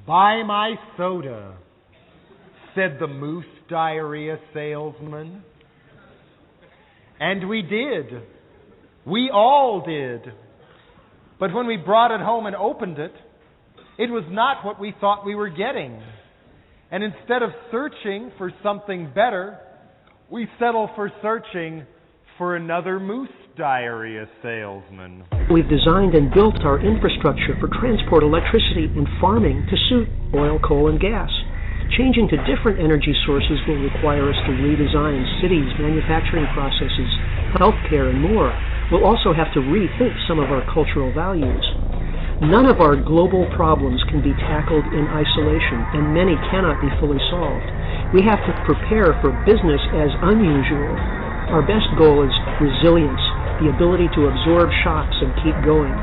Buy my soda, said the moose diarrhea salesman. And we did. We all did. But when we brought it home and opened it, it was not what we thought we were getting. And instead of searching for something better, we settle for searching for another moose diarrhea salesman. We've designed and built our infrastructure for transport, electricity, and farming to suit oil, coal, and gas. Changing to different energy sources will require us to redesign cities, manufacturing processes, healthcare, and more. We'll also have to rethink some of our cultural values. None of our global problems can be tackled in isolation, and many cannot be fully solved. We have to prepare for business as unusual. Our best goal is resilience, the ability to absorb shocks and keep going.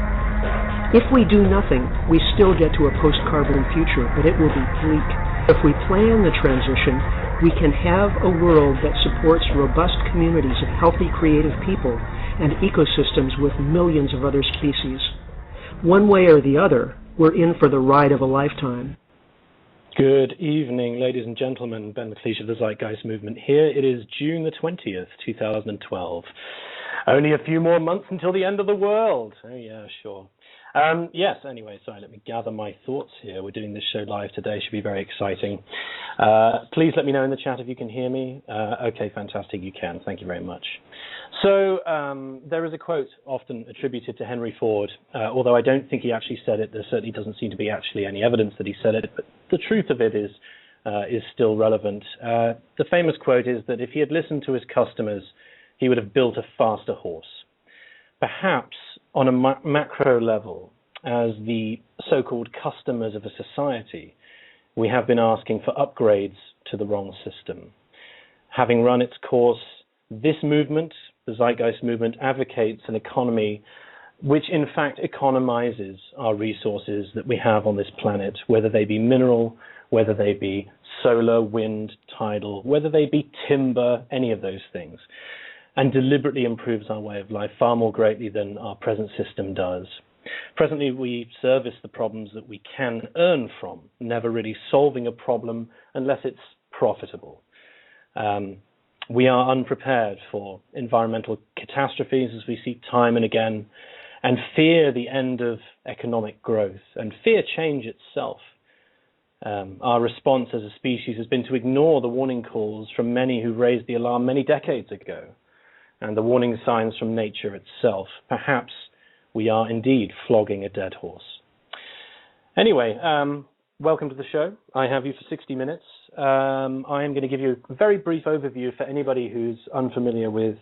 If we do nothing, we still get to a post-carbon future, but it will be bleak. If we plan the transition, we can have a world that supports robust communities of healthy, creative people and ecosystems with millions of other species. One way or the other, we're in for the ride of a lifetime. Good evening, ladies and gentlemen. Ben McLeish of the Zeitgeist Movement here. It is June the 20th, 2012. Only a few more months until the end of the world. Oh, yeah, sure. Yes, anyway, sorry, let me gather my thoughts here. We're doing this show live today. Should be very exciting. Please let me know in the chat if you can hear me. Okay, fantastic, you can. Thank you very much. So there is a quote often attributed to Henry Ford, although I don't think he actually said it. There certainly doesn't seem to be actually any evidence that he said it, but the truth of it is still relevant. The famous quote is that if he had listened to his customers, he would have built a faster horse. Perhaps on a macro level, as the so-called customers of a society, we have been asking for upgrades to the wrong system. Having run its course, this movement, the Zeitgeist Movement, advocates an economy which in fact economizes our resources that we have on this planet, whether they be mineral, whether they be solar, wind, tidal, whether they be timber, any of those things, and deliberately improves our way of life far more greatly than our present system does. Presently, we service the problems that we can earn from, never really solving a problem unless it's profitable. We are unprepared for environmental catastrophes, as we see time and again, and fear the end of economic growth and fear change itself. Our response as a species has been to ignore the warning calls from many who raised the alarm many decades ago, and the warning signs from nature itself. Perhaps we are indeed flogging a dead horse. Anyway, welcome to the show. I have you for 60 minutes. I am going to give you a very brief overview for anybody who's unfamiliar with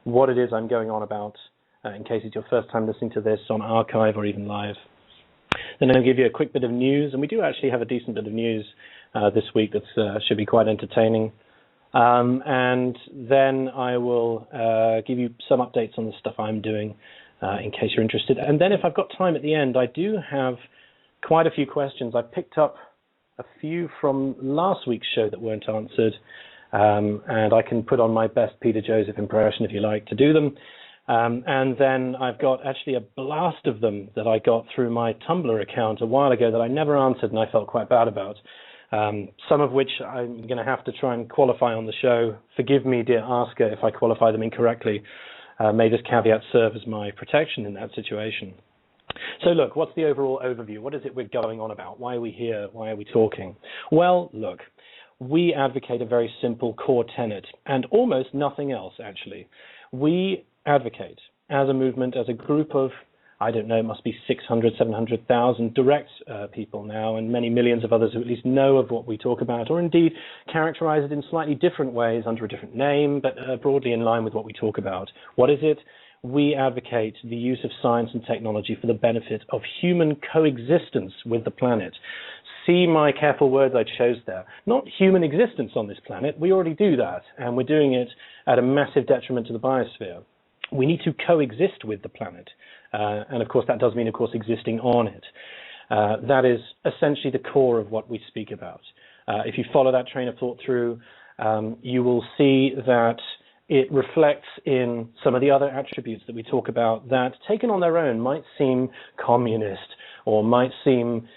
what it is I'm going on about, in case it's your first time listening to this on archive or even live. Then I'll give you a quick bit of news, and we do actually have a decent bit of news this week that should be quite entertaining. And then I will give you some updates on the stuff I'm doing in case you're interested. And then if I've got time at the end, I do have quite a few questions. I picked up a few from last week's show that weren't answered, and I can put on my best Peter Joseph impression if you like to do them. And then I've got actually a blast of them that I got through my Tumblr account a while ago that I never answered and I felt quite bad about. Some of which I'm going to have to try and qualify on the show. Forgive me, dear asker, if I qualify them incorrectly. May this caveat serve as my protection in that situation. So look, what's the overall overview? What is it we're going on about? Why are we here? Why are we talking? Well, look, we advocate a very simple core tenet, and almost nothing else, actually. We advocate, as a movement, as a group of, I don't know, it must be 600, 700,000 direct people now, and many millions of others who at least know of what we talk about, or indeed characterize it in slightly different ways under a different name, but broadly in line with what we talk about. What is it? We advocate the use of science and technology for the benefit of human coexistence with the planet. See my careful words I chose there. Not human existence on this planet. We already do that, and we're doing it at a massive detriment to the biosphere. We need to coexist with the planet. And of course, that does mean, of course, existing on it. That is essentially the core of what we speak about. If you follow that train of thought through, you will see that it reflects in some of the other attributes that we talk about that, taken on their own, might seem communist or might seem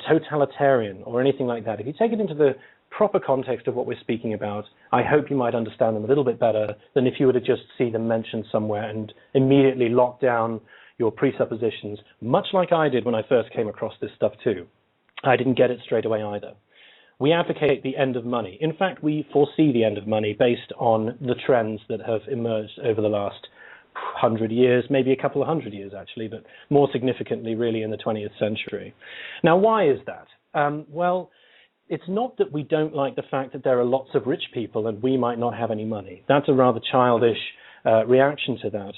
totalitarian or anything like that, if you take it into the proper context of what we're speaking about, I hope you might understand them a little bit better than if you were to just see them mentioned somewhere and immediately lock down your presuppositions, much like I did when I first came across this stuff too. I didn't get it straight away either. We advocate the end of money. In fact, we foresee the end of money based on the trends that have emerged over the last 100 years, maybe a couple of 100 years actually, but more significantly really in the 20th century. Now, why is that? Well, it's not that we don't like the fact that there are lots of rich people and we might not have any money. That's a rather childish reaction to that.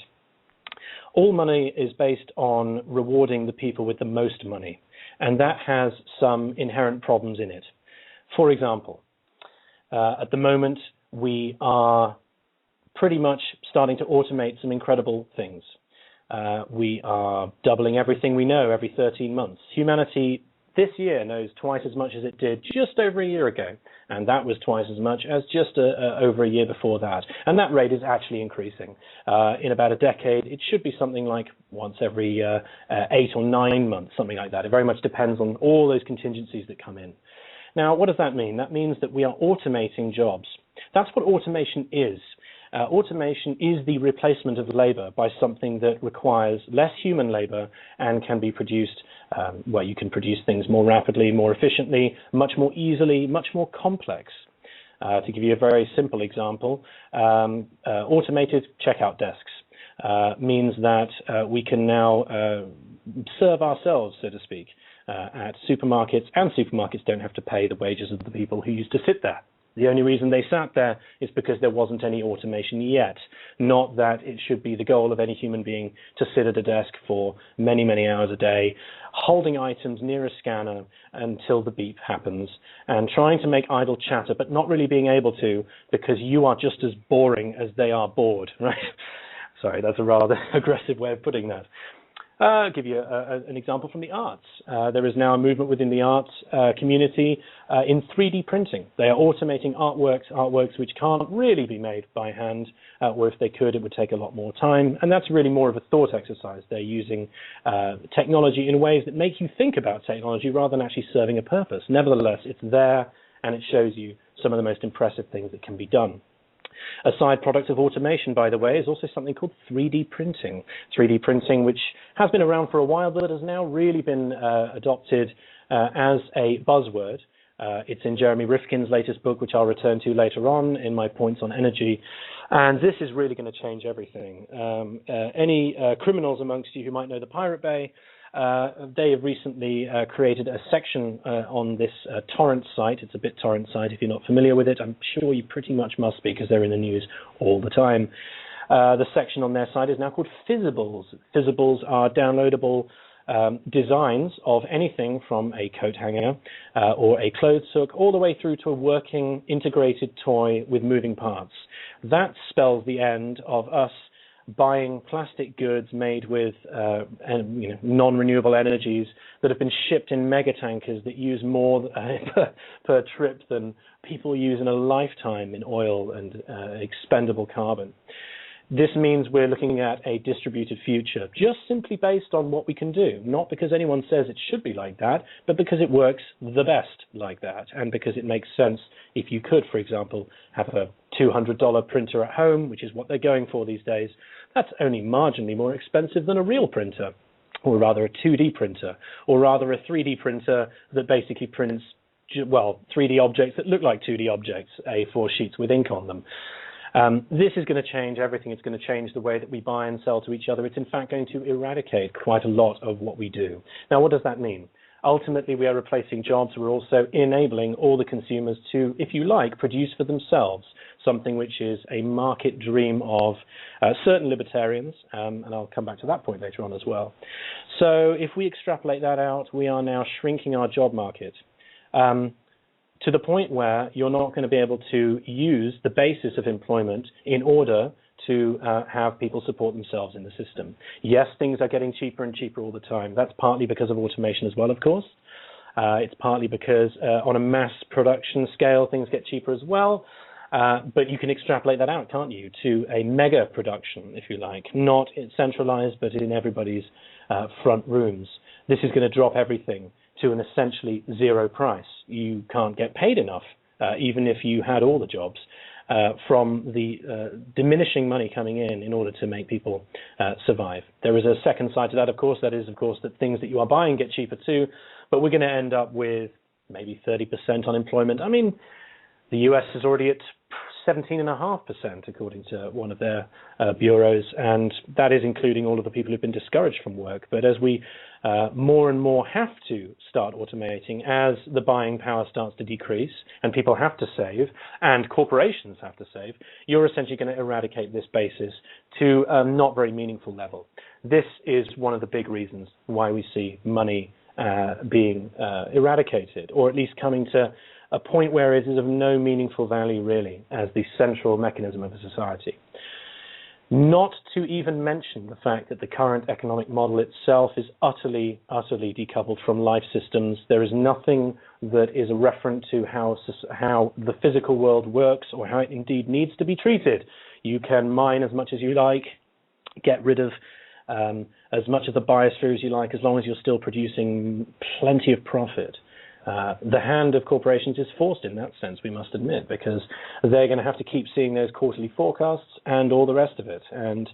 All money is based on rewarding the people with the most money, and that has some inherent problems in it. For example, at the moment, we are pretty much starting to automate some incredible things. We are doubling everything we know every 13 months. Humanity this year knows twice as much as it did just over a year ago, and that was twice as much as just over a year before that. And that rate is actually increasing. In about a decade, it should be something like once every 8 or 9 months, something like that. It very much depends on all those contingencies that come in. Now, what does that mean? That means that we are automating jobs. That's what automation is. Automation is the replacement of labor by something that requires less human labor and can be produced, you can produce things more rapidly, more efficiently, much more easily, much more complex. To give you a very simple example, automated checkout desks means that we can now serve ourselves, so to speak, at supermarkets, and supermarkets don't have to pay the wages of the people who used to sit there. The only reason they sat there is because there wasn't any automation yet, not that it should be the goal of any human being to sit at a desk for many, many hours a day, holding items near a scanner until the beep happens, and trying to make idle chatter, but not really being able to because you are just as boring as they are bored, right? Sorry, that's a rather aggressive way of putting that. I'll give you an example from the arts. There is now a movement within the arts community in 3D printing. They are automating artworks which can't really be made by hand, or if they could, it would take a lot more time. And that's really more of a thought exercise. They're using technology in ways that make you think about technology rather than actually serving a purpose. Nevertheless, it's there, and it shows you some of the most impressive things that can be done. A side product of automation, by the way, is also something called 3D printing. 3D printing, which has been around for a while, but has now really been adopted as a buzzword. It's in Jeremy Rifkin's latest book, which I'll return to later on in my points on energy. And this is really going to change everything. Any criminals amongst you who might know the Pirate Bay, they have recently created a section on this torrent site. It's a BitTorrent site. If you're not familiar with it, I'm sure you pretty much must be because they're in the news all the time. The section on their site is now called Physibles. Physibles are downloadable designs of anything from a coat hanger or a clothes hook all the way through to a working integrated toy with moving parts. That spells the end of us buying plastic goods made with non-renewable energies that have been shipped in mega tankers that use more per trip than people use in a lifetime in oil and expendable carbon. This means we're looking at a distributed future just simply based on what we can do, not because anyone says it should be like that, but because it works the best like that, and because it makes sense if you could, for example, have a $200 printer at home, which is what they're going for these days. That's only marginally more expensive than a real printer, or rather a 2D printer, or rather a 3D printer that basically prints, 3D objects that look like 2D objects, A4 sheets with ink on them. This is going to change everything. It's going to change the way that we buy and sell to each other. It's in fact going to eradicate quite a lot of what we do. Now, what does that mean? Ultimately, we are replacing jobs. We're also enabling all the consumers to, if you like, produce for themselves, something which is a market dream of certain libertarians, and I'll come back to that point later on as well. So if we extrapolate that out, we are now shrinking our job market to the point where you're not going to be able to use the basis of employment in order to have people support themselves in the system. Yes, things are getting cheaper and cheaper all the time. That's partly because of automation as well, of course. It's partly because on a mass production scale, things get cheaper as well. But you can extrapolate that out, can't you, to a mega production, if you like, not centralized, but in everybody's front rooms. this is going to drop everything to an essentially zero price. You can't get paid enough, even if you had all the jobs, from the diminishing money coming in order to make people survive. There is a second side to that, of course. That is, of course, that things that you are buying get cheaper too, but we're going to end up with maybe 30% unemployment. I mean, the US is already at 17.5%, according to one of their bureaus, and that is including all of the people who've been discouraged from work. But as we more and more have to start automating, as the buying power starts to decrease, and people have to save, and corporations have to save, you're essentially going to eradicate this basis to a not very meaningful level. This is one of the big reasons why we see money being eradicated, or at least coming to a point where it is of no meaningful value, really, as the central mechanism of a society. Not to even mention the fact that the current economic model itself is utterly decoupled from life systems. There is nothing that is a referent to how the physical world works or how it indeed needs to be treated. You can mine as much as you like, get rid of as much of the biosphere as you like, as long as you're still producing plenty of profit. The hand of corporations is forced in that sense, we must admit, because they're going to have to keep seeing those quarterly forecasts and all the rest of it. And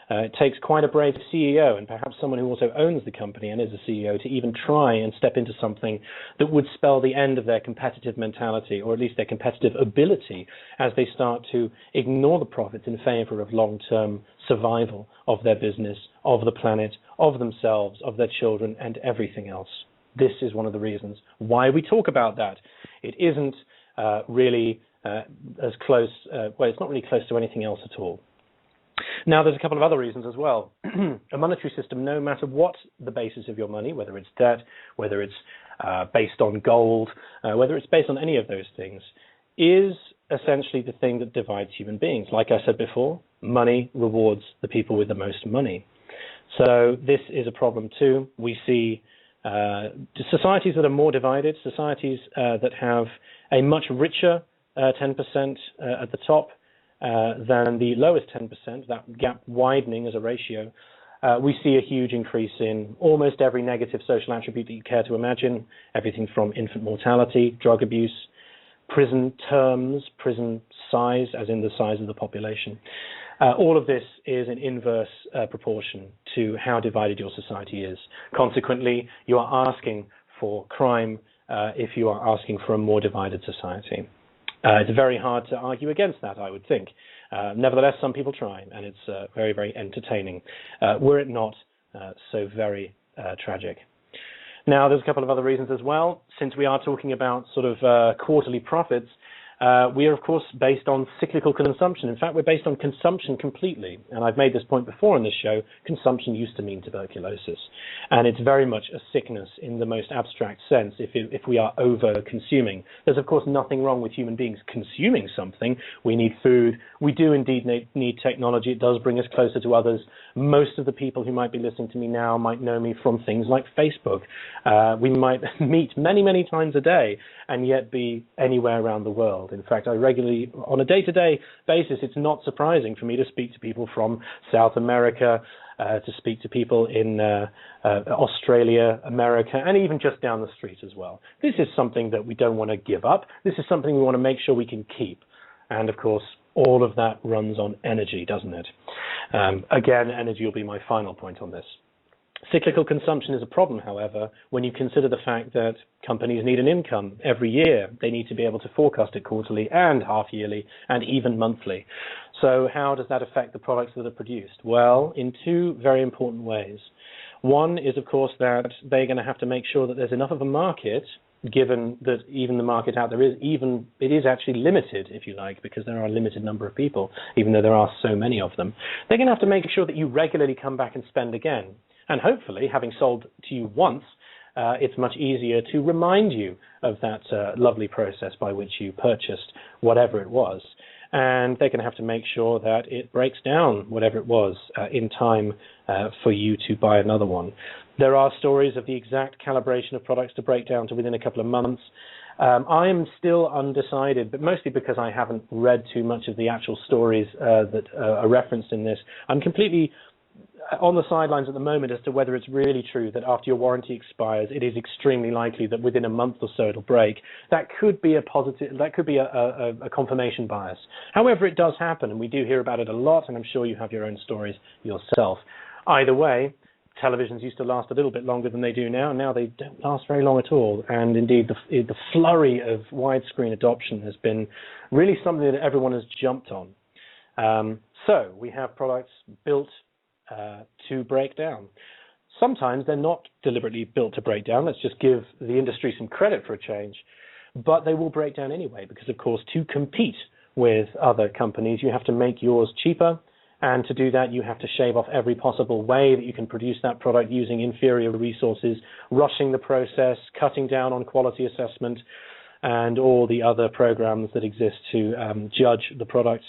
it takes quite a brave CEO, and perhaps someone who also owns the company and is a CEO, to even try and step into something that would spell the end of their competitive mentality, or at least their competitive ability, as they start to ignore the profits in favor of long-term survival of their business, of the planet, of themselves, of their children, and everything else. This is one of the reasons why we talk about that. It isn't really as close, it's not really close to anything else at all. Now, there's a couple of other reasons as well. A monetary system, no matter what the basis of your money, whether it's debt, whether it's based on gold, whether it's based on any of those things, is essentially the thing that divides human beings. Like I said before, money rewards the people with the most money. So this is a problem too. We see societies that are more divided, societies that have a much richer 10% at the top than the lowest 10%, that gap widening as a ratio. We see a huge increase in almost every negative social attribute that you care to imagine, everything from infant mortality, drug abuse, prison terms, prison size, as in the size of the population. All of this is in inverse proportion to how divided your society is. Consequently, you are asking for crime if you are asking for a more divided society. It's very hard to argue against that, I would think. Nevertheless, some people try, and it's very, very entertaining, were it not so very tragic. Now, there's a couple of other reasons as well. Since we are talking about sort of quarterly profits, we are, of course, based on cyclical consumption. In fact, we're based on consumption completely. And I've made this point before on this show. Consumption used to mean tuberculosis. And it's very much a sickness in the most abstract sense if we are over-consuming. There's, of course, nothing wrong with human beings consuming something. We need food. We do indeed need technology. It does bring us closer to others. Most of the people who might be listening to me now might know me from things like Facebook. We might meet many, many times a day and yet be anywhere around the world. In fact, I regularly, on a day-to-day basis, it's not surprising for me to speak to people from South America, to speak to people in Australia, America, and even just down the street as well. This is something that we don't want to give up. This is something we want to make sure we can keep. And, of course, all of that runs on energy, doesn't it? Again, energy will be my final point on this. Cyclical consumption is a problem, however, when you consider the fact that companies need an income every year. They need to be able to forecast it quarterly and half-yearly and even monthly. So how does that affect the products that are produced? Well, in two very important ways. One is, of course, that they're going to have to make sure that there's enough of a market, given that even the market out there it is actually limited, if you like, because there are a limited number of people, even though there are so many of them. They're going to have to make sure that you regularly come back and spend again. And hopefully, having sold to you once, it's much easier to remind you of that lovely process by which you purchased whatever it was. And they're going to have to make sure that it breaks down, whatever it was, in time for you to buy another one. There are stories of the exact calibration of products to break down to within a couple of months. I am still undecided, but mostly because I haven't read too much of the actual stories that are referenced in this. I'm completely on the sidelines at the moment as to whether it's really true that after your warranty expires, it is extremely likely that within a month or so it'll break. That could be a confirmation bias. However, it does happen, and we do hear about it a lot, and I'm sure you have your own stories yourself. Either way, televisions used to last a little bit longer than they do now. Now they don't last very long at all. And indeed, the flurry of widescreen adoption has been really something that everyone has jumped on. So we have products built to break down. Sometimes they're not deliberately built to break down. Let's just give the industry some credit for a change. But they will break down anyway because, of course, to compete with other companies, you have to make yours cheaper. And to do that, you have to shave off every possible way that you can produce that product using inferior resources, rushing the process, cutting down on quality assessment, and all the other programs that exist to judge the product.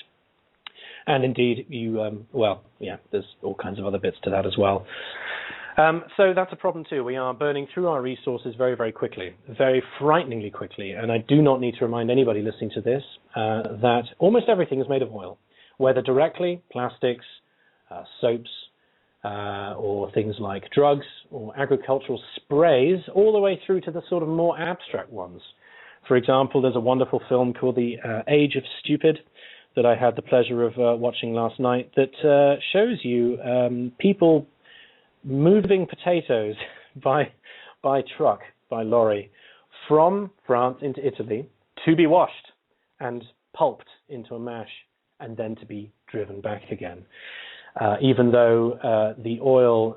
And indeed, there's all kinds of other bits to that as well. So that's a problem too. We are burning through our resources very, very quickly, very frighteningly quickly. And I do not need to remind anybody listening to this that almost everything is made of oil. Whether directly, plastics, soaps, or things like drugs or agricultural sprays, all the way through to the sort of more abstract ones. For example, there's a wonderful film called The Age of Stupid that I had the pleasure of watching last night that shows you people moving potatoes by truck, by lorry, from France into Italy to be washed and pulped into a mash, and then to be driven back again. Even though the oil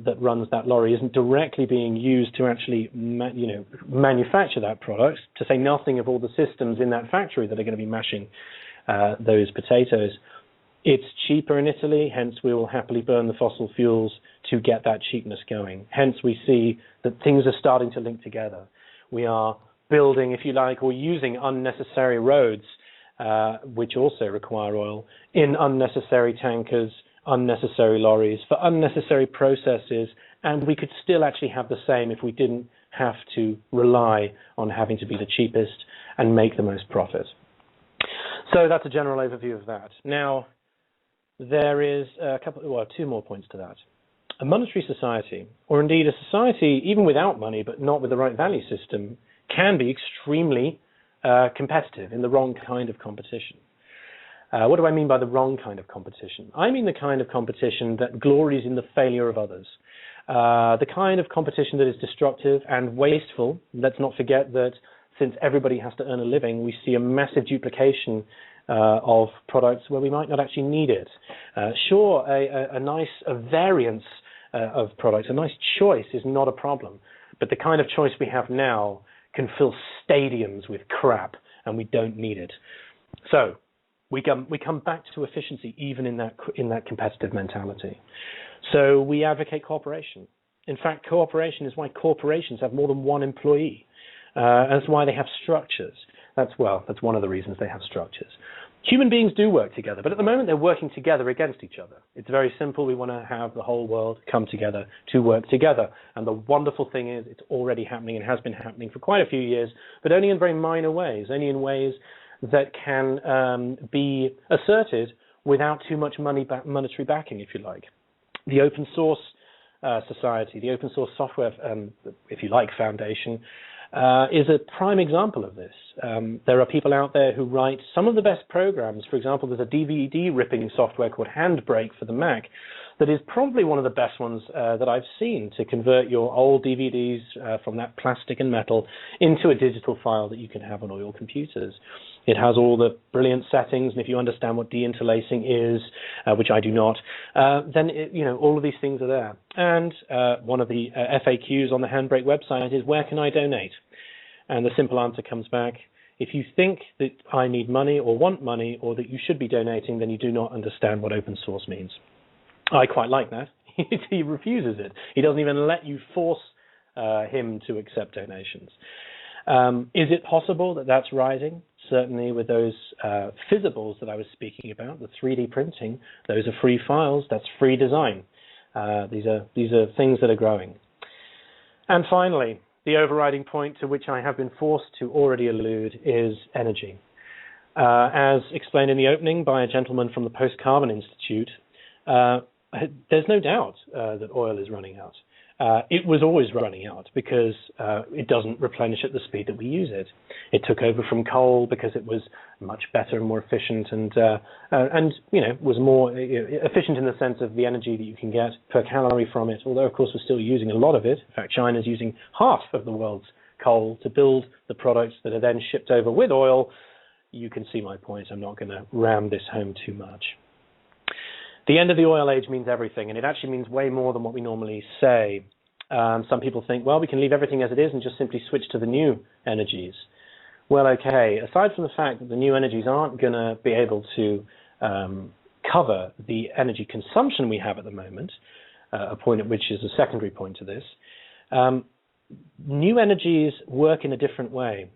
that runs that lorry isn't directly being used to actually manufacture that product, to say nothing of all the systems in that factory that are going to be mashing those potatoes. It's cheaper in Italy, hence we will happily burn the fossil fuels to get that cheapness going. Hence we see that things are starting to link together. We are building, if you like, or using unnecessary roads which also require oil, in unnecessary tankers, unnecessary lorries, for unnecessary processes, and we could still actually have the same if we didn't have to rely on having to be the cheapest and make the most profit. So that's a general overview of that. Now, there is two more points to that. A monetary society, or indeed a society even without money but not with the right value system, can be extremely competitive in the wrong kind of competition. What do I mean by the wrong kind of competition? I mean the kind of competition that glories in the failure of others. The kind of competition that is destructive and wasteful. Let's not forget that since everybody has to earn a living, we see a massive duplication of products where we might not actually need it. Sure, a variance of products, a nice choice is not a problem, but the kind of choice we have now can fill stadiums with crap, and we don't need it. So we come back to efficiency even in that competitive mentality. So we advocate cooperation. In fact, cooperation is why corporations have more than one employee. That's why they have structures. That's one of the reasons they have structures. Human beings do work together, but at the moment they're working together against each other. It's very simple. We want to have the whole world come together to work together. And the wonderful thing is it's already happening and has been happening for quite a few years, but only in very minor ways, only in ways that can be asserted without too much monetary backing, if you like. The open source society, the open source software, if you like, foundation, is a prime example of this. There are people out there who write some of the best programs. For example, there's a DVD ripping software called Handbrake for the Mac that is probably one of the best ones that I've seen to convert your old DVDs from that plastic and metal into a digital file that you can have on all your computers. It has all the brilliant settings, and if you understand what deinterlacing is, which I do not, then all of these things are there. And one of the FAQs on the Handbrake website is, where can I donate? And the simple answer comes back, if you think that I need money or want money or that you should be donating, then you do not understand what open source means. I quite like that. He refuses it. He doesn't even let you force him to accept donations. Is it possible that that's rising? Certainly with those physibles that I was speaking about, the 3D printing, those are free files, that's free design. These are things that are growing. And finally, the overriding point to which I have been forced to already allude is energy. As explained in the opening by a gentleman from the Post-Carbon Institute, there's no doubt that oil is running out. It was always running out because it doesn't replenish at the speed that we use it. It took over from coal because it was much better and more efficient, and was more efficient in the sense of the energy that you can get per calorie from it. Although, of course, we're still using a lot of it. In fact, China's using half of the world's coal to build the products that are then shipped over with oil. You can see my point. I'm not going to ram this home too much. The end of the oil age means everything, and it actually means way more than what we normally say. Some people think, well, we can leave everything as it is and just simply switch to the new energies. Well, okay, aside from the fact that the new energies aren't going to be able to cover the energy consumption we have at the moment, a point at which is a secondary point to this, new energies work in a different way.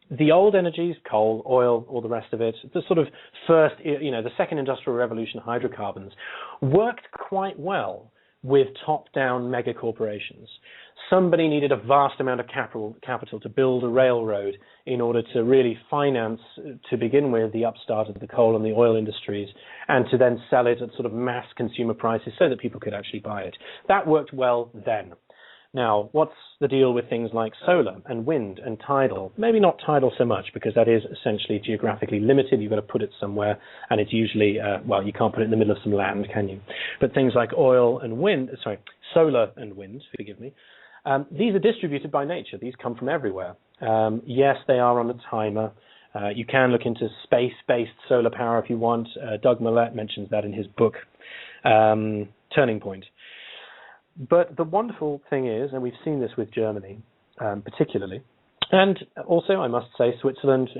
The old energies, coal, oil, all the rest of it, the sort of first, the second industrial revolution, hydrocarbons, worked quite well with top-down mega corporations. Somebody needed a vast amount of capital to build a railroad in order to really finance, to begin with, the upstart of the coal and the oil industries, and to then sell it at sort of mass consumer prices so that people could actually buy it. That worked well then. Now, what's the deal with things like solar and wind and tidal? Maybe not tidal so much, because that is essentially geographically limited. You've got to put it somewhere, and it's usually, you can't put it in the middle of some land, can you? But things like solar and wind, forgive me, these are distributed by nature. These come from everywhere. Yes, they are on a timer. You can look into space-based solar power if you want. Doug Millett mentions that in his book, Turning Point. But the wonderful thing is, and we've seen this with Germany particularly, and also, I must say, Switzerland,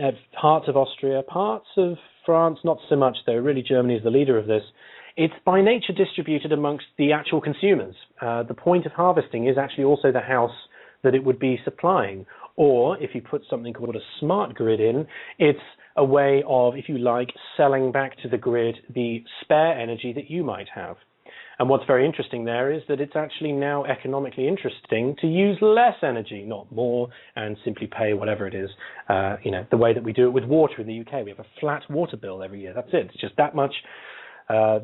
parts of Austria, parts of France, not so much though, really Germany is the leader of this. It's by nature distributed amongst the actual consumers. The point of harvesting is actually also the house that it would be supplying. Or, if you put something called a smart grid in, it's a way of, if you like, selling back to the grid the spare energy that you might have. And what's very interesting there is that it's actually now economically interesting to use less energy, not more, and simply pay whatever it is, the way that we do it with water in the UK. We have a flat water bill every year. That's it. It's just that much,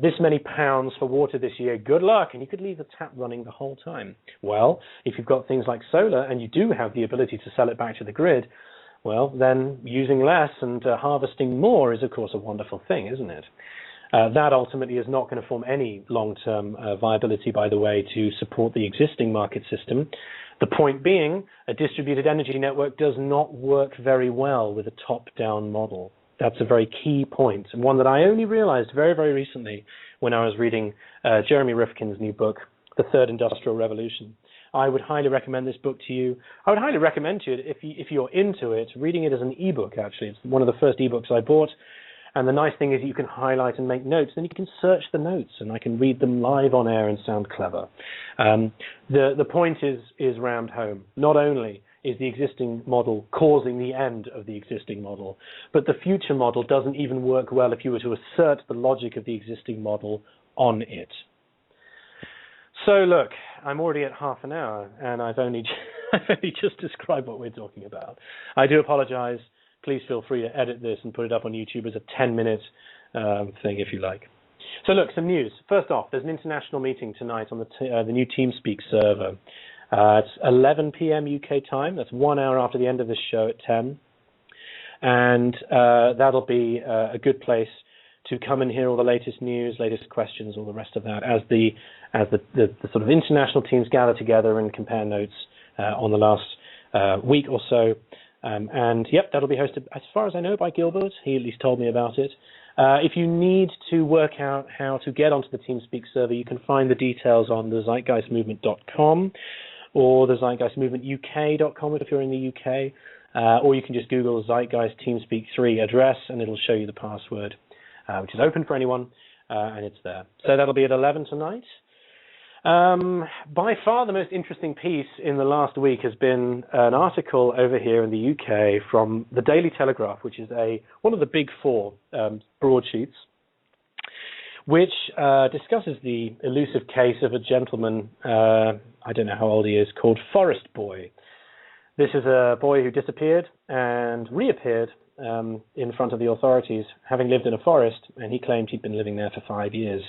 this many pounds for water this year. Good luck. And you could leave the tap running the whole time. Well, if you've got things like solar and you do have the ability to sell it back to the grid, well, then using less and harvesting more is, of course, a wonderful thing, isn't it? That ultimately is not going to form any long-term viability, by the way, to support the existing market system. The point being, a distributed energy network does not work very well with a top-down model. That's a very key point, and one that I only realized very, very recently when I was reading Jeremy Rifkin's new book, The Third Industrial Revolution. I would highly recommend this book to you. I would highly recommend to you, if you're into it, reading it as an ebook, actually. It's one of the first ebooks I bought. And the nice thing is you can highlight and make notes, then you can search the notes, and I can read them live on air and sound clever. The point is rammed home. Not only is the existing model causing the end of the existing model, but the future model doesn't even work well if you were to assert the logic of the existing model on it. So look, I'm already at half an hour, and I've only just described what we're talking about. I do apologize. Please feel free to edit this and put it up on YouTube as a 10-minute thing if you like. So look, some news. First off, there's an international meeting tonight on the new TeamSpeak server. It's 11 p.m. UK time. That's 1 hour after the end of this show at 10. And that'll be a good place to come and hear all the latest news, latest questions, all the rest of that, as the sort of international teams gather together and compare notes on the last week or so. And yep, that'll be hosted, as far as I know, by Gilbert. He at least told me about it. If you need to work out how to get onto the TeamSpeak server, you can find the details on the zeitgeistmovement.com or the zeitgeistmovementuk.com if you're in the UK. Or you can just Google Zeitgeist TeamSpeak 3 address and it'll show you the password, which is open for anyone, and it's there. So that'll be at 11 tonight. By far the most interesting piece in the last week has been an article over here in the UK from the Daily Telegraph, which is one of the big four broadsheets, which discusses the elusive case of a gentleman, I don't know how old he is, called Forest Boy. This is a boy who disappeared and reappeared in front of the authorities, having lived in a forest, and he claimed he'd been living there for 5 years.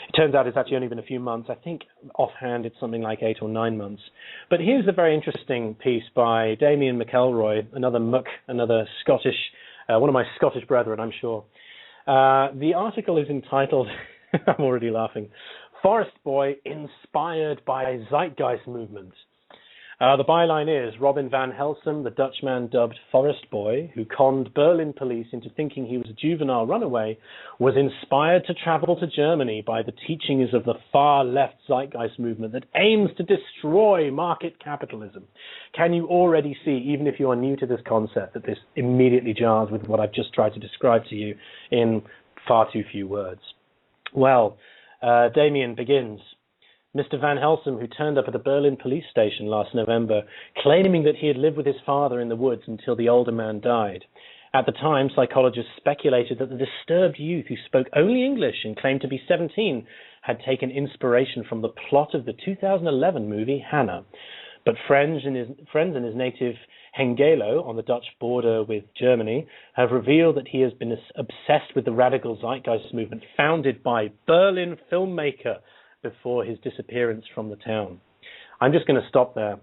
It turns out it's actually only been a few months. I think offhand it's something like 8 or 9 months. But here's a very interesting piece by Damien McElroy, another Scottish, one of my Scottish brethren, I'm sure. The article is entitled, I'm already laughing, Forest Boy Inspired by Zeitgeist Movement. The byline is, Robin van Helsum, the Dutchman dubbed Forest Boy, who conned Berlin police into thinking he was a juvenile runaway, was inspired to travel to Germany by the teachings of the far-left Zeitgeist movement that aims to destroy market capitalism. Can you already see, even if you are new to this concept, that this immediately jars with what I've just tried to describe to you in far too few words? Well, Damien begins. Mr. Van Helsum, who turned up at the Berlin police station last November, claiming that he had lived with his father in the woods until the older man died. At the time, psychologists speculated that the disturbed youth who spoke only English and claimed to be 17 had taken inspiration from the plot of the 2011 movie Hannah. But friends in his native Hengelo, on the Dutch border with Germany, have revealed that he has been obsessed with the radical Zeitgeist movement founded by Berlin filmmaker before his disappearance from the town. I'm just going to stop there.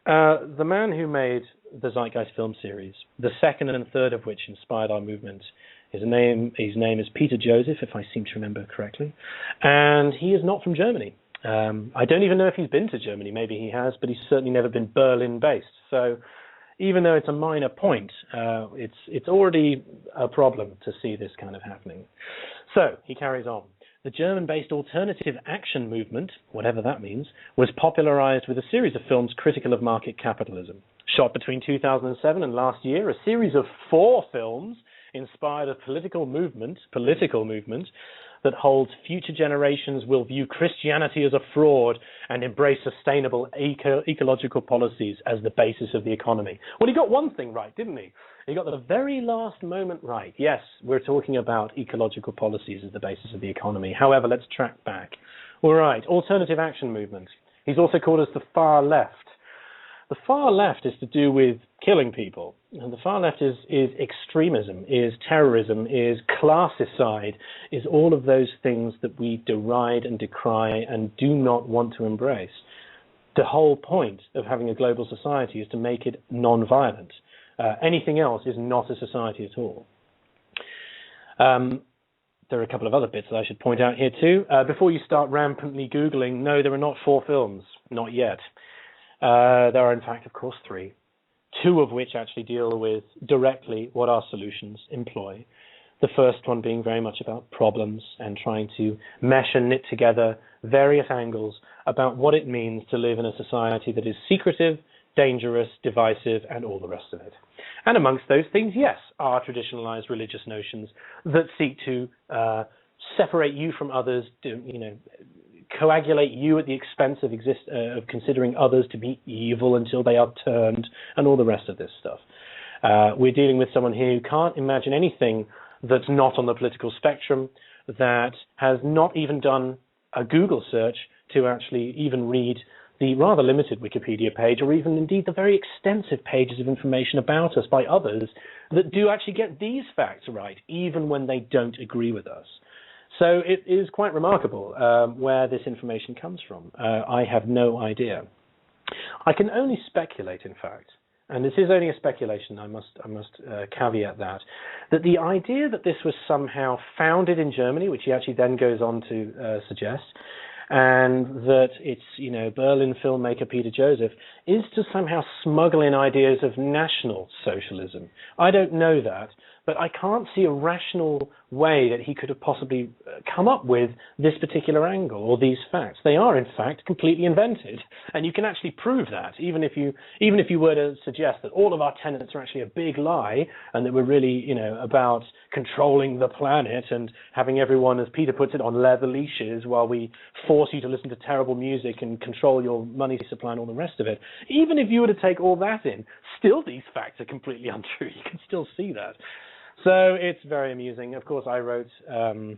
The man who made the Zeitgeist film series, the second and third of which inspired our movement, his name is Peter Joseph, if I seem to remember correctly, and he is not from Germany. I don't even know if he's been to Germany. Maybe he has, but he's certainly never been Berlin-based. So even though it's a minor point, it's already a problem to see this kind of happening. So he carries on. The German-based alternative action movement, whatever that means, was popularized with a series of films critical of market capitalism. Shot between 2007 and last year, a series of 4 films inspired a political movement that holds future generations will view Christianity as a fraud and embrace sustainable ecological policies as the basis of the economy. Well, he got one thing right, didn't he? He got the very last moment right. Yes, we're talking about ecological policies as the basis of the economy. However, let's track back. All right, alternative action movement. He's also called us the far left. The far left is to do with killing people. And the far left is extremism, is terrorism, is classicide, is all of those things that we deride and decry and do not want to embrace. The whole point of having a global society is to make it non-violent. Anything else is not a society at all. There are a couple of other bits that I should point out here too. Before you start rampantly Googling, no, there are not 4 films, not yet. There are, in fact, of course, 3, 2 of which actually deal with directly what our solutions employ. The first one being very much about problems and trying to mesh and knit together various angles about what it means to live in a society that is secretive, dangerous, divisive, and all the rest of it. And amongst those things, yes, are traditionalized religious notions that seek to separate you from others, coagulate you at the expense of considering others to be evil until they are turned, and all the rest of this stuff. We're dealing with someone here who can't imagine anything that's not on the political spectrum, that has not even done a Google search to actually even read the rather limited Wikipedia page, or even indeed the very extensive pages of information about us by others that do actually get these facts right, even when they don't agree with us. So it is quite remarkable where this information comes from. I have no idea. I can only speculate, in fact, and this is only a speculation, I must caveat that the idea that this was somehow founded in Germany, which he actually then goes on to suggest, and that it's, Berlin filmmaker Peter Joseph, is to somehow smuggle in ideas of national socialism. I don't know that, but I can't see a rational way that he could have possibly come up with this particular angle or these facts. They are, in fact, completely invented, and you can actually prove that, even if you were to suggest that all of our tenets are actually a big lie, and that we're really, about controlling the planet and having everyone, as Peter puts it, on leather leashes while we force you to listen to terrible music and control your money supply and all the rest of it. Even if you were to take all that in, still these facts are completely untrue. You can still see that. So it's very amusing. Of course, I wrote a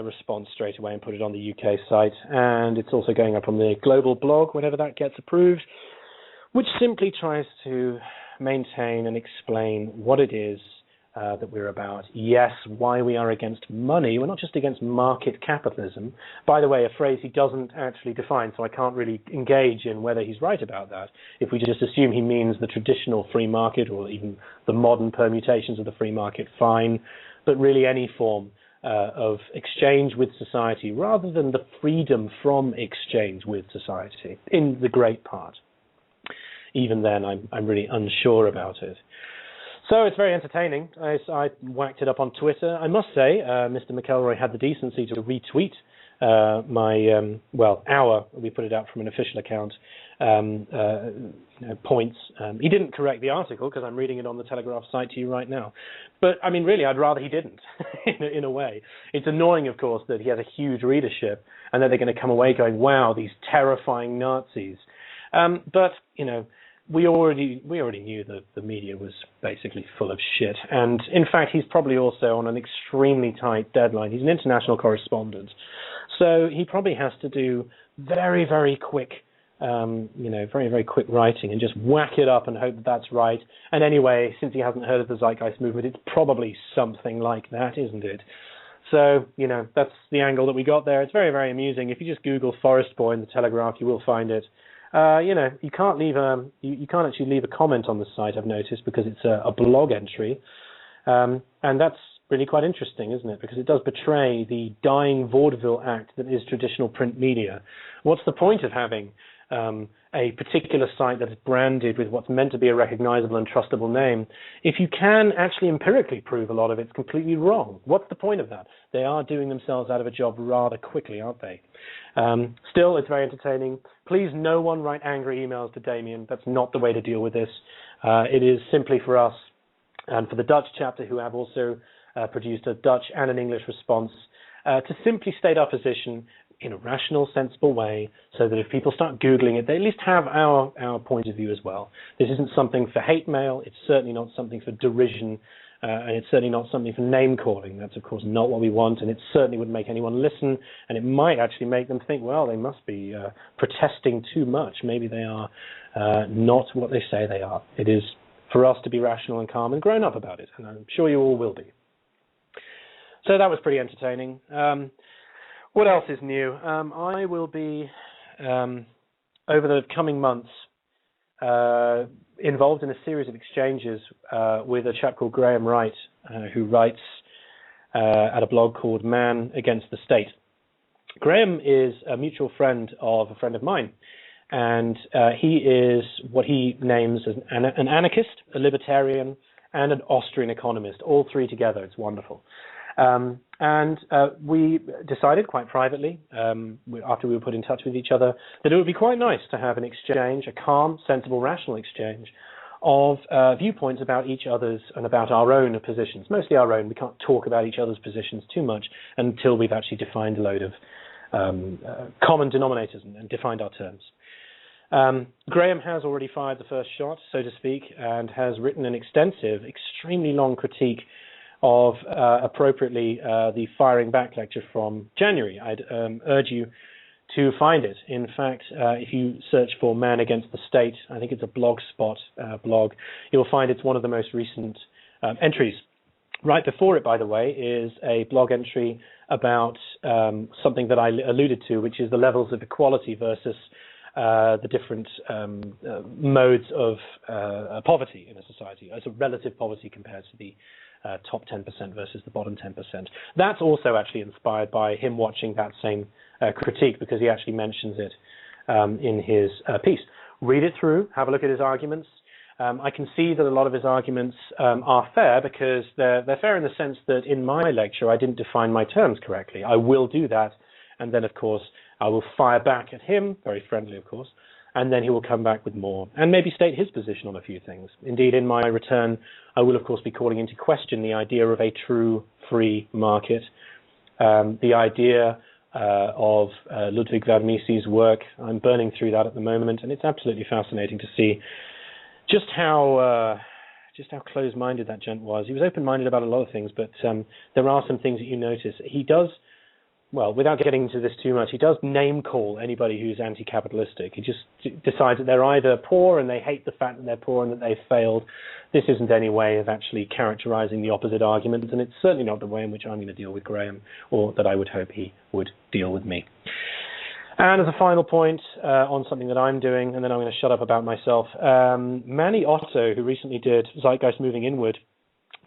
response straight away and put it on the UK site, and it's also going up on the global blog whenever that gets approved, which simply tries to maintain and explain what it is that we're about. Yes, why we are against money. We're not just against market capitalism. By the way, a phrase he doesn't actually define, so I can't really engage in whether he's right about that. If we just assume he means the traditional free market or even the modern permutations of the free market, fine. But really any form of exchange with society rather than the freedom from exchange with society in the great part. Even then, I'm really unsure about it. So it's very entertaining. I whacked it up on Twitter. I must say, Mr. McElroy had the decency to retweet we put it out from an official account, points. He didn't correct the article because I'm reading it on the Telegraph site to you right now. But, I mean, really, I'd rather he didn't, in a way. It's annoying, of course, that he has a huge readership and that they're going to come away going, wow, these terrifying Nazis. But, you know, we already knew that the media was basically full of shit. And, in fact, he's probably also on an extremely tight deadline. He's an international correspondent. So he probably has to do very, very quick, very, very quick writing and just whack it up and hope that that's right. And anyway, since he hasn't heard of the Zeitgeist Movement, it's probably something like that, isn't it? So, you know, that's the angle that we got there. It's very, very amusing. If you just Google Forest Boy in the Telegraph, you will find it. You can't leave you can't actually leave a comment on the site, I've noticed, because it's a blog entry, and that's really quite interesting, isn't it? Because it does betray the dying vaudeville act that is traditional print media. What's the point of having a particular site that is branded with what's meant to be a recognizable and trustable name if you can actually empirically prove a lot of it's completely wrong? What's the point of that? They are doing themselves out of a job rather quickly, aren't they? Still, it's very entertaining. Please, no one write angry emails to Damien. That's not the way to deal with this. It is simply for us and for the Dutch chapter, who have also produced a Dutch and an English response, to simply state our position in a rational, sensible way, so that if people start Googling it, they at least have our point of view as well. This isn't something for hate mail. It's certainly not something for derision, and it's certainly not something for name-calling. That's, of course, not what we want, and it certainly wouldn't make anyone listen, and it might actually make them think, well, they must be protesting too much. Maybe they are not what they say they are. It is for us to be rational and calm and grown up about it, and I'm sure you all will be. So that was pretty entertaining. What else is new? I will be, over the coming months, involved in a series of exchanges with a chap called Graham Wright, who writes at a blog called Man Against the State. Graham is a mutual friend of a friend of mine, and he is what he names as an anarchist, a libertarian, and an Austrian economist, all three together. It's wonderful. And we decided quite privately, after we were put in touch with each other, that it would be quite nice to have an exchange, a calm, sensible, rational exchange of viewpoints about each other's and about our own positions, mostly our own. We can't talk about each other's positions too much until we've actually defined a load of common denominators and defined our terms. Graham has already fired the first shot, so to speak, and has written an extensive, extremely long critique of, appropriately, the Firing Back lecture from January. I'd urge you to find it. In fact, if you search for Man Against the State, I think it's a Blogspot blog, you'll find it's one of the most recent entries. Right before it, by the way, is a blog entry about something that I alluded to, which is the levels of equality versus the different modes of poverty in a society, as a relative poverty compared to the top 10% versus the bottom 10%. That's also actually inspired by him watching that same critique, because he actually mentions it in his piece. Read it through, have a look at his arguments. I can see that a lot of his arguments are fair, because they're fair in the sense that in my lecture I didn't define my terms correctly. I will do that, and then of course I will fire back at him, very friendly of course, and then he will come back with more and maybe state his position on a few things. Indeed, in my return, I will of course be calling into question the idea of a true free market, the idea of Ludwig van Mises' work. I'm burning through that at the moment, and it's absolutely fascinating to see just how close-minded that gent was. He was open-minded about a lot of things, but there are some things that you notice. He does well, without getting into this too much, he does name call anybody who's anti-capitalistic. He just decides that they're either poor and they hate the fact that they're poor and that they've failed. This isn't any way of actually characterizing the opposite argument, and it's certainly not the way in which I'm going to deal with Graham, or that I would hope he would deal with me. And as a final point on something that I'm doing, and then I'm going to shut up about myself, Manny Otto, who recently did Zeitgeist Moving Inward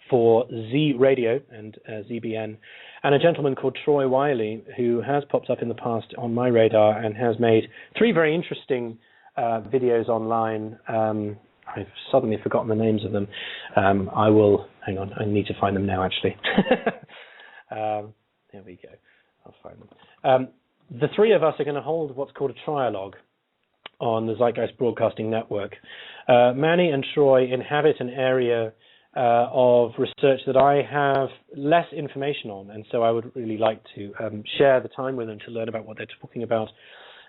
for Z Radio and ZBN, and a gentleman called Troy Wiley, who has popped up in the past on my radar and has made 3 very interesting videos online. I've suddenly forgotten the names of them. I will, hang on, I need to find them now, actually. There we go. I'll find them. The 3 of us are going to hold what's called a trialogue on the Zeitgeist Broadcasting Network. Manny and Troy inhabit an area of research that I have less information on, and so I would really like to share the time with them to learn about what they're talking about.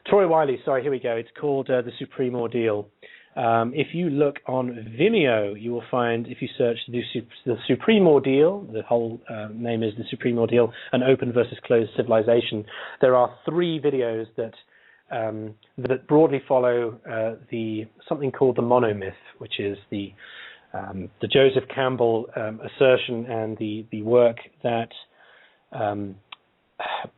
Troy Wiley, sorry, here we go. It's called The Supreme Ordeal. If you look on Vimeo, you will find, if you search the Supreme Ordeal, the whole name is The Supreme Ordeal, an open versus closed civilization, there are 3 videos that broadly follow something called the monomyth, which is the Joseph Campbell assertion and the work that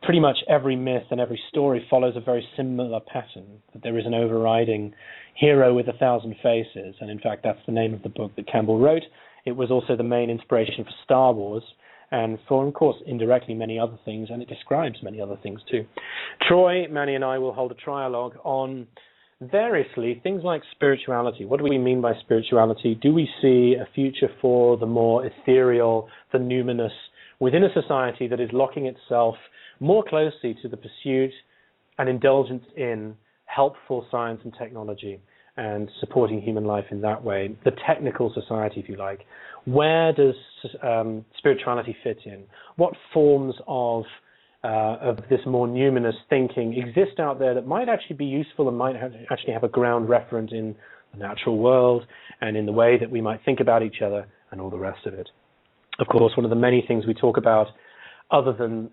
pretty much every myth and every story follows a very similar pattern, that there is an overriding hero with 1,000 faces, and in fact that's the name of the book that Campbell wrote. It was also the main inspiration for Star Wars, and for, of course, indirectly many other things, and it describes many other things too. Troy, Manny and I will hold a trialogue on variously things like spirituality. What do we mean by spirituality? Do we see a future for the more ethereal, the numinous, within a society that is locking itself more closely to the pursuit and indulgence in helpful science and technology and supporting human life in that way, the technical society, if you like? Where does spirituality fit in? What forms of this more numinous thinking exist out there that might actually be useful and might actually have a ground reference in the natural world and in the way that we might think about each other and all the rest of it? Of course, one of the many things we talk about, other than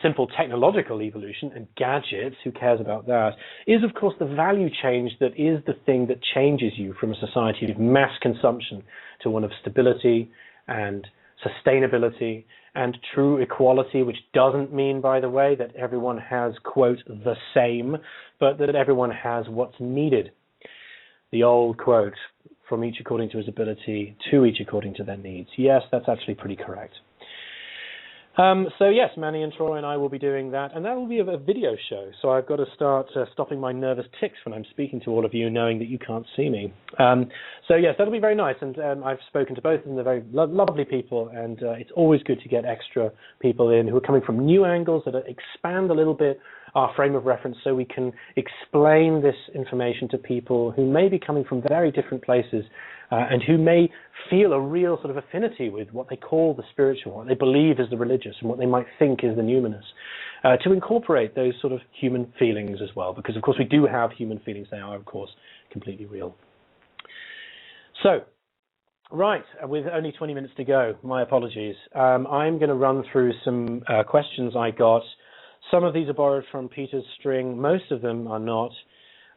simple technological evolution and gadgets, who cares about that, is, of course, the value change that is the thing that changes you from a society of mass consumption to one of stability and sustainability and true equality, which doesn't mean, by the way, that everyone has, quote, the same, but that everyone has what's needed. The old quote, from each according to his ability, to each according to their needs. Yes, that's actually pretty correct. So yes, Manny and Troy and I will be doing that, and that will be a video show. So I've got to start stopping my nervous tics when I'm speaking to all of you, knowing that you can't see me. So yes, that'll be very nice, and I've spoken to both of them. They're very lovely people, and it's always good to get extra people in who are coming from new angles that expand a little bit our frame of reference, so we can explain this information to people who may be coming from very different places and who may feel a real sort of affinity with what they call the spiritual, what they believe is the religious, and what they might think is the numinous, to incorporate those sort of human feelings as well, because of course we do have human feelings. They are, of course, completely real. So, right, with only 20 minutes to go, my apologies. I'm going to run through some questions I got. Some of these are borrowed from Peter's string. Most of them are not.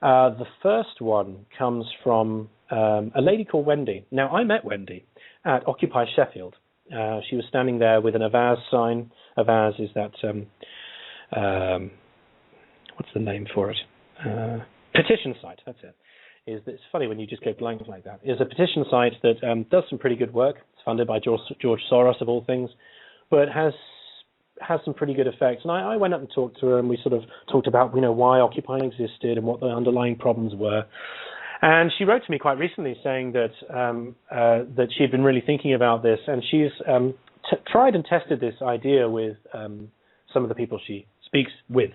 The first one comes from a lady called Wendy. Now, I met Wendy at Occupy Sheffield. She was standing there with an Avaz sign. Avaz is that, what's the name for it? Petition site, that's it. It's funny when you just go blank like that. It's a petition site that does some pretty good work. It's funded by George Soros, of all things, but has some pretty good effects. And I went up and talked to her, and we sort of talked about, why Occupy existed and what the underlying problems were. And she wrote to me quite recently saying that that she had been really thinking about this, and she's tried and tested this idea with some of the people she speaks with.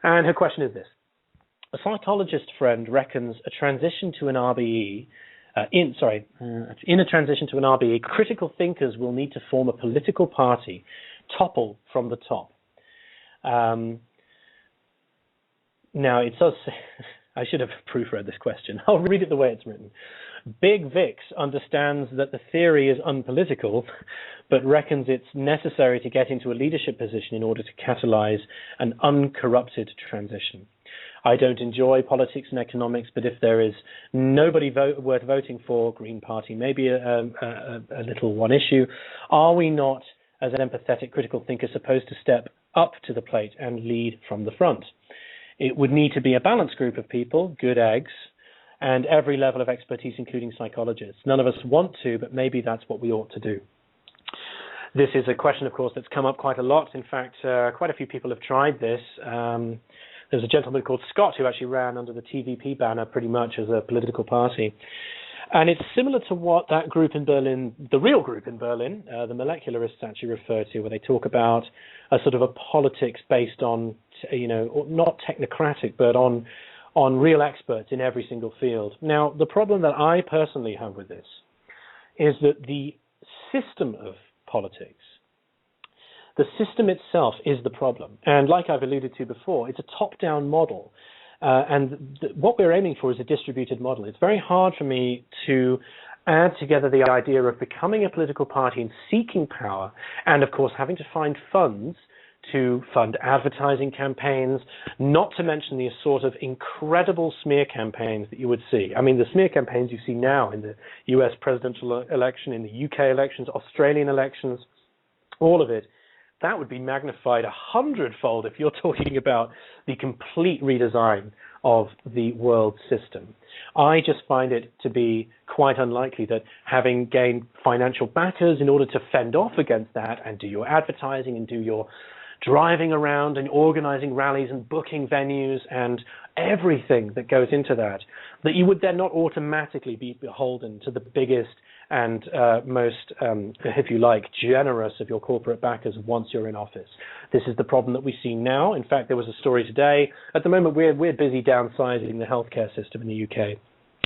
And her question is this: a psychologist friend reckons a transition to an RBE, in a transition to an RBE, critical thinkers will need to form a political party, topple from the top. Now, it does. I should have proofread this question. I'll read it the way it's written. Big Vix understands that the theory is unpolitical, but reckons it's necessary to get into a leadership position in order to catalyze an uncorrupted transition. I don't enjoy politics and economics, but if there is nobody worth voting for, Green Party, maybe a little one issue, are we not, as an empathetic critical thinker, supposed to step up to the plate and lead from the front? It would need to be a balanced group of people, good eggs, and every level of expertise, including psychologists. None of us want to, but maybe that's what we ought to do. This is a question, of course, that's come up quite a lot. In fact, quite a few people have tried this. There's a gentleman called Scott who actually ran under the TVP banner pretty much as a political party. And it's similar to what that group in Berlin, the real group in Berlin, the molecularists actually refer to, where they talk about a sort of a politics based on, not technocratic, but on real experts in every single field. Now, the problem that I personally have with this is that the system of politics, the system itself is the problem. And like I've alluded to before, it's a top-down model. What we're aiming for is a distributed model. It's very hard for me to add together the idea of becoming a political party and seeking power, and of course having to find funds to fund advertising campaigns, not to mention the sort of incredible smear campaigns that you would see. I mean, the smear campaigns you see now in the US presidential election, in the UK elections, Australian elections, all of it, that would be magnified 100-fold if you're talking about the complete redesign of the world system. I just find it to be quite unlikely that having gained financial backers in order to fend off against that and do your advertising and do your driving around and organizing rallies and booking venues and everything that goes into that, that you would then not automatically be beholden to the biggest and most, if you like, generous of your corporate backers once you're in office. This is the problem that we see now. In fact, there was a story today. At the moment, we're busy downsizing the healthcare system in the UK.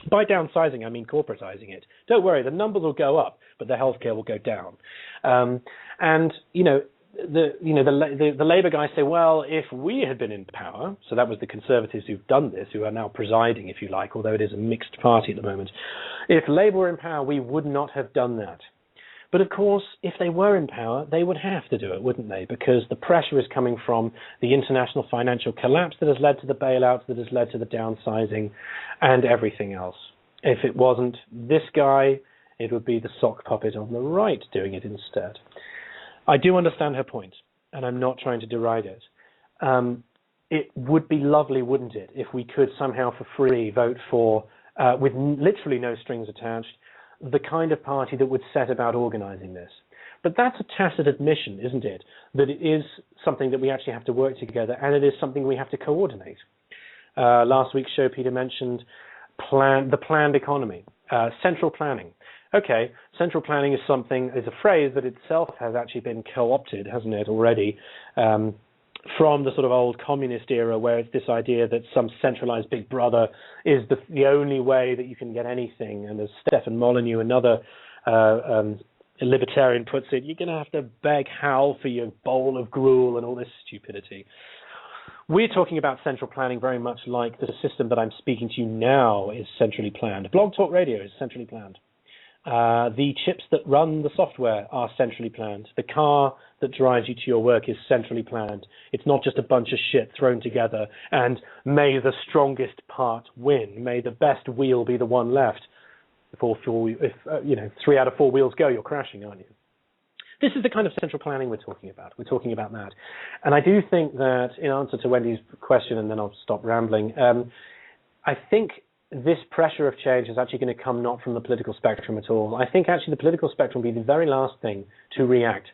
By downsizing, I mean corporatizing it. Don't worry, the numbers will go up, but the healthcare will go down. The Labour guys say, well, if we had been in power, so that was the Conservatives who've done this, who are now presiding, if you like, although it is a mixed party at the moment. If Labour were in power, we would not have done that. But of course, if they were in power, they would have to do it, wouldn't they? Because the pressure is coming from the international financial collapse that has led to the bailouts, that has led to the downsizing, and everything else. If it wasn't this guy, it would be the sock puppet on the right doing it instead. I do understand her point, and I'm not trying to deride it. It would be lovely, wouldn't it, if we could somehow for free vote for, with literally no strings attached, the kind of party that would set about organizing this. But that's a tacit admission, isn't it, that it is something that we actually have to work together, and it is something we have to coordinate. Last week's show, Peter mentioned the planned economy, central planning. Okay, central planning is a phrase that itself has actually been co-opted, hasn't it, already, from the sort of old communist era, where it's this idea that some centralized big brother is the only way that you can get anything. And as Stefan Molyneux, another libertarian, puts it, you're going to have to beg Hal for your bowl of gruel and all this stupidity. We're talking about central planning very much like the system that I'm speaking to you now is centrally planned. Blog Talk Radio is centrally planned. The chips that run the software are centrally planned. The car that drives you to your work is centrally planned. It's not just a bunch of shit thrown together and may the strongest part win. May the best wheel be the one left. If 3 out of 4 wheels go, you're crashing, aren't you? This is the kind of central planning we're talking about. We're talking about that. And I do think that, in answer to Wendy's question, and then I'll stop rambling, I think this pressure of change is actually going to come not from the political spectrum at all. I think actually the political spectrum will be the very last thing to react.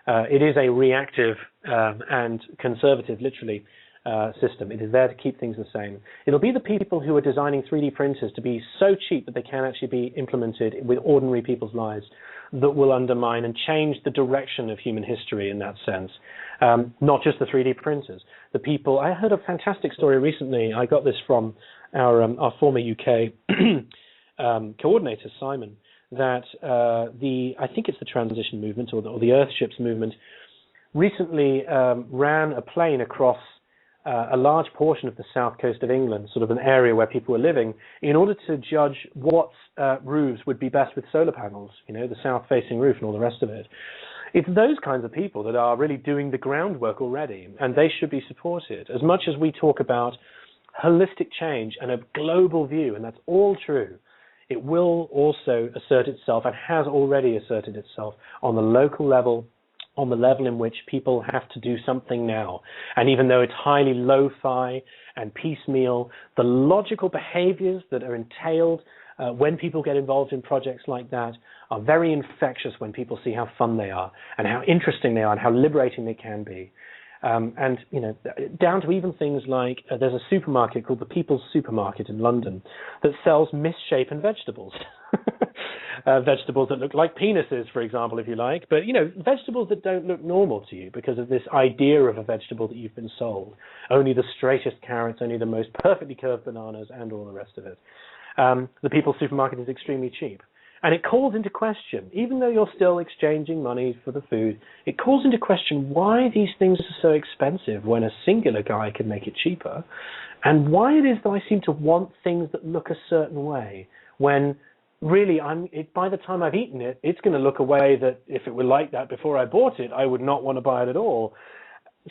It is a reactive and conservative, literally, system. It is there to keep things the same. It'll be the people who are designing 3D printers to be so cheap that they can actually be implemented with ordinary people's lives that will undermine and change the direction of human history in that sense. Not just the 3D printers. The people, I heard a fantastic story recently. I got this from our former UK coordinator, Simon, that I think it's the transition movement or the Earthships movement, recently ran a plane across a large portion of the south coast of England, sort of an area where people were living, in order to judge what roofs would be best with solar panels, the south-facing roof and all the rest of it. It's those kinds of people that are really doing the groundwork already, and they should be supported. As much as we talk about holistic change and a global view, and that's all true, it will also assert itself and has already asserted itself on the local level, on the level in which people have to do something now. And even though it's highly lo-fi and piecemeal, the logical behaviors that are entailed when people get involved in projects like that are very infectious when people see how fun they are and how interesting they are and how liberating they can be. And down to even things like there's a supermarket called the People's Supermarket in London that sells misshapen vegetables. Vegetables that look like penises, for example, if you like, but vegetables that don't look normal to you because of this idea of a vegetable that you've been sold. Only the straightest carrots, only the most perfectly curved bananas, and all the rest of it. The People's Supermarket is extremely cheap. And it calls into question, even though you're still exchanging money for the food, it calls into question why these things are so expensive when a singular guy can make it cheaper, and why it is that I seem to want things that look a certain way when really by the time I've eaten it, it's going to look a way that if it were like that before I bought it, I would not want to buy it at all.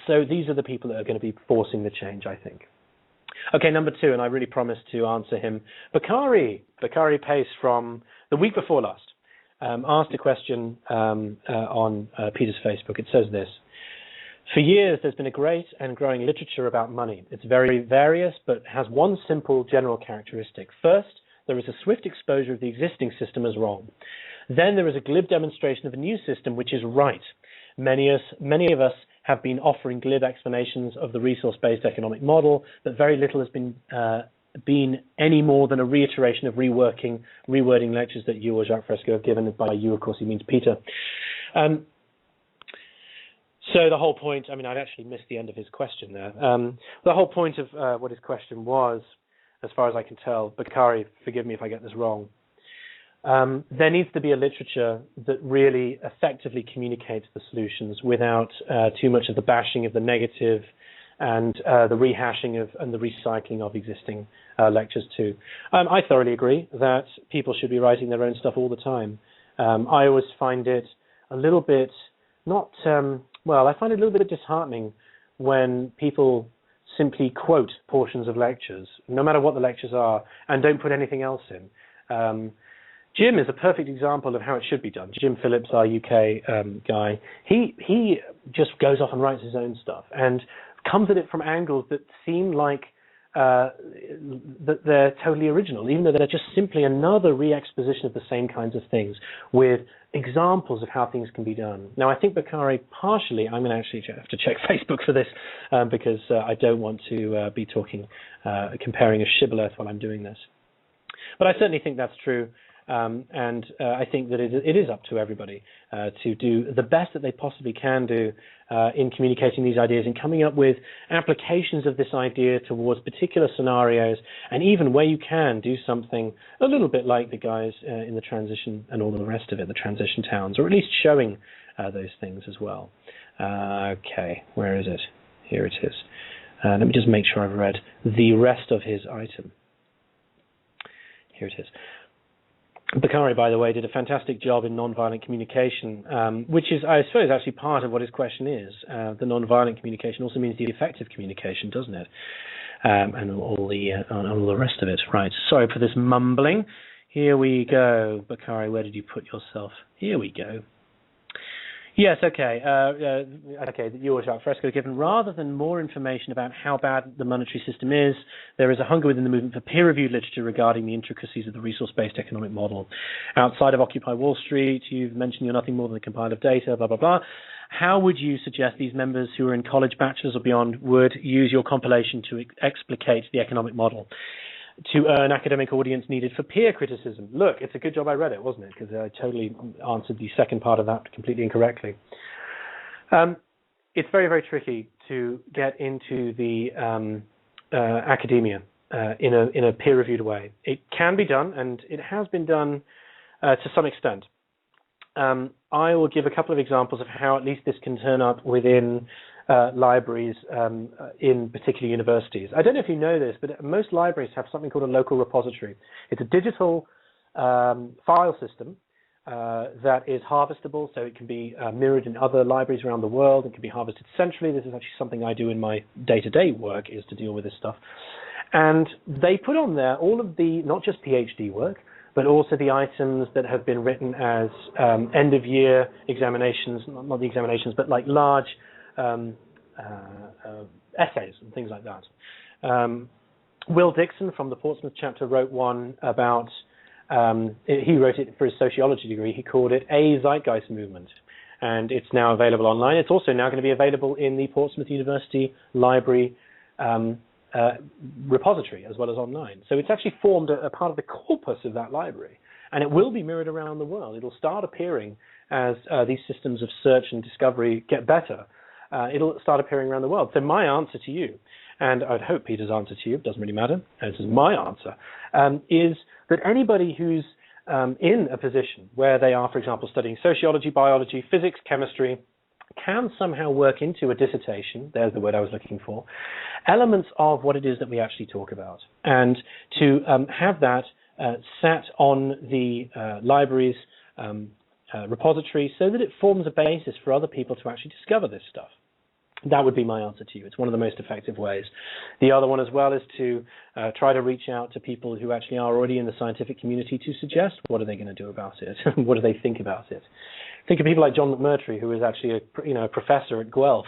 So these are the people that are going to be forcing the change, I think. Okay, number 2, and I really promised to answer him. Bakari Pace from the week before last asked a question on Peter's Facebook. It says this: for years, there's been a great and growing literature about money. It's very various, but has one simple general characteristic. First, there is a swift exposure of the existing system as wrong. Then there is a glib demonstration of a new system which is right. Many of us have been offering glib explanations of the resource-based economic model, but very little has been any more than a reiteration of rewording lectures that you or Jacques Fresco have given. By you, of course, he means Peter. So the whole point, I'd actually missed the end of his question there. The whole point of what his question was, as far as I can tell, Bakari, forgive me if I get this wrong, there needs to be a literature that really effectively communicates the solutions without too much of the bashing of the negative and the rehashing of and the recycling of existing lectures too. I thoroughly agree that people should be writing their own stuff all the time. I always find it a little bit I find it a little bit disheartening when people simply quote portions of lectures, no matter what the lectures are, and don't put anything else in. Jim is a perfect example of how it should be done. Jim Phillips, our UK guy, he just goes off and writes his own stuff and comes at it from angles that seem like that they're totally original, even though they're just simply another re-exposition of the same kinds of things with examples of how things can be done. Now, I think Bakari partially, I'm going to actually have to check Facebook for this because I don't want to be comparing a shibboleth while I'm doing this. But I certainly think that's true. And I think that it is up to everybody to do the best that they possibly can do in communicating these ideas and coming up with applications of this idea towards particular scenarios, and even where you can do something a little bit like the guys in the transition and all the rest of it, the transition towns, or at least showing those things as well. Okay, where is it? Here it is. Let me just make sure I've read the rest of his item. Here it is. Bakari, by the way, did a fantastic job in nonviolent communication, which is, I suppose, actually part of what his question is. The nonviolent communication also means the effective communication, doesn't it? And all the rest of it. Right. Sorry for this mumbling. Here we go. Bakari, where did you put yourself? Here we go. Yes, okay. You or Jacques Fresco given, rather than more information about how bad the monetary system is, there is a hunger within the movement for peer-reviewed literature regarding the intricacies of the resource-based economic model. Outside of Occupy Wall Street, you've mentioned you're nothing more than a compiler of data, blah, blah, blah. How would you suggest these members who are in college, bachelors or beyond would use your compilation to explicate the economic model to earn academic audience needed for peer criticism? Look, it's a good job I read it, wasn't it? Because I totally answered the second part of that completely incorrectly. It's very, very tricky to get into the academia in a peer-reviewed way. It can be done, and it has been done to some extent. I will give a couple of examples of how at least this can turn up within libraries in particular universities. I don't know if you know this, but most libraries have something called a local repository. It's a digital file system that is harvestable, so it can be mirrored in other libraries around the world. It can be harvested centrally. This is actually something I do in my day-to-day work, is to deal with this stuff. And they put on there all of the, not just PhD work, but also the items that have been written as end-of-year examinations, not the examinations, but like large essays and things like that. Will Dixon from the Portsmouth chapter wrote one about, he wrote it for his sociology degree. He called it A Zeitgeist Movement, and it's now available online. It's also now going to be available in the Portsmouth University Library repository as well as online. So it's actually formed a part of the corpus of that library, and it will be mirrored around the world. It'll start appearing as these systems of search and discovery get better. It'll start appearing around the world. So my answer to you, and I'd hope Peter's answer to you, it doesn't really matter, this is my answer, is that anybody who's in a position where they are, for example, studying sociology, biology, physics, chemistry, can somehow work into a dissertation, there's the word I was looking for, elements of what it is that we actually talk about. And to have that sat on the library's repository so that it forms a basis for other people to actually discover this stuff. That would be my answer to you. It's one of the most effective ways. The other one as well is to try to reach out to people who actually are already in the scientific community to suggest what are they going to do about it, what do they think about it. Think of people like John McMurtry, who is actually a professor at Guelph,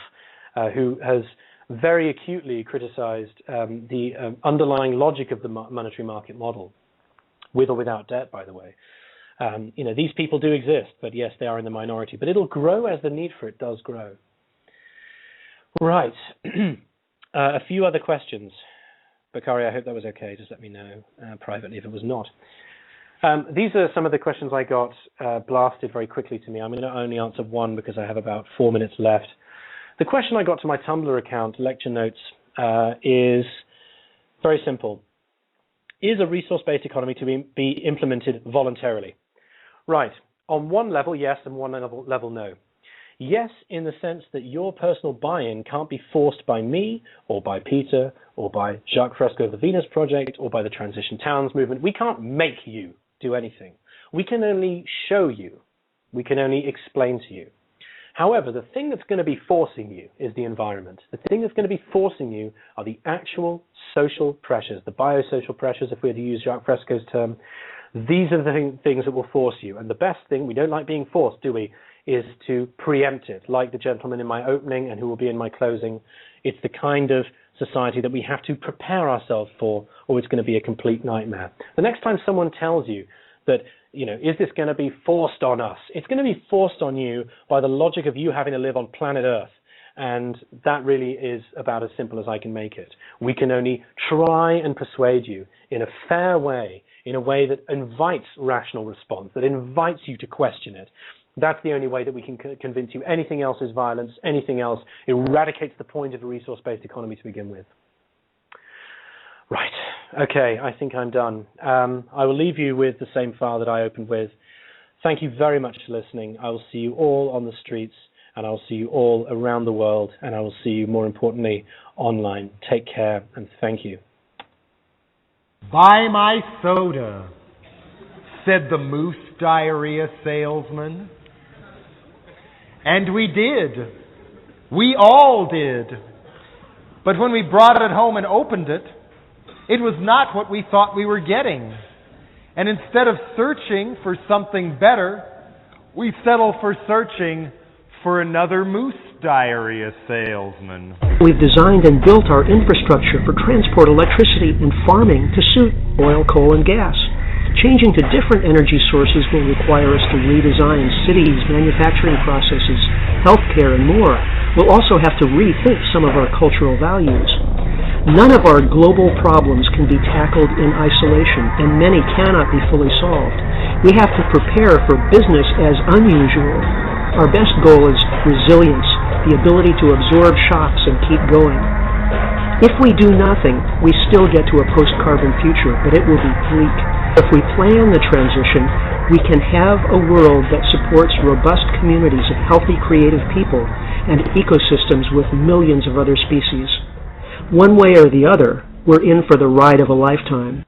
who has very acutely criticized the underlying logic of the monetary market model, with or without debt, by the way. These people do exist, but yes, they are in the minority. But it'll grow as the need for it does grow. Right. A few other questions. Bakari, I hope that was okay. Just let me know privately if it was not. These are some of the questions I got blasted very quickly to me. I'm going to only answer one because I have about 4 minutes left. The question I got to my Tumblr account, lecture notes, is very simple. Is a resource-based economy to be implemented voluntarily? Right. On one level, yes, and one level, no. Yes, in the sense that your personal buy-in can't be forced by me or by Peter or by Jacques Fresco of the Venus Project or by the Transition Towns movement. We can't make you do anything. We can only show you. We can only explain to you. However, the thing that's going to be forcing you is the environment. The thing that's going to be forcing you are the actual social pressures, the biosocial pressures, if we were to use Jacques Fresco's term. These are the things that will force you. And the best thing, we don't like being forced, do we, is to preempt it, like the gentleman in my opening and who will be in my closing. It's the kind of society that we have to prepare ourselves for, or it's going to be a complete nightmare. The next time someone tells you that, is this going to be forced on us? It's going to be forced on you by the logic of you having to live on planet Earth. And that really is about as simple as I can make it. We can only try and persuade you in a fair way, in a way that invites rational response, that invites you to question it. That's the only way that we can convince you. Anything else is violence. Anything else eradicates the point of a resource-based economy to begin with. Right. Okay, I think I'm done. I will leave you with the same file that I opened with. Thank you very much for listening. I will see you all on the streets, and I will see you all around the world, and I will see you, more importantly, online. Take care, and thank you. Buy my soda, said the moose diarrhea salesman. And we did. We all did. But when we brought it home and opened it, it was not what we thought we were getting. And instead of searching for something better, we settled for searching for another moose diarrhea salesman. We've designed and built our infrastructure for transport electricity and farming to suit oil, coal, and gas. Changing to different energy sources will require us to redesign cities, manufacturing processes, healthcare, and more. We'll also have to rethink some of our cultural values. None of our global problems can be tackled in isolation, and many cannot be fully solved. We have to prepare for business as unusual. Our best goal is resilience, the ability to absorb shocks and keep going. If we do nothing, we still get to a post-carbon future, but it will be bleak. If we plan the transition, we can have a world that supports robust communities of healthy, creative people and ecosystems with millions of other species. One way or the other, we're in for the ride of a lifetime.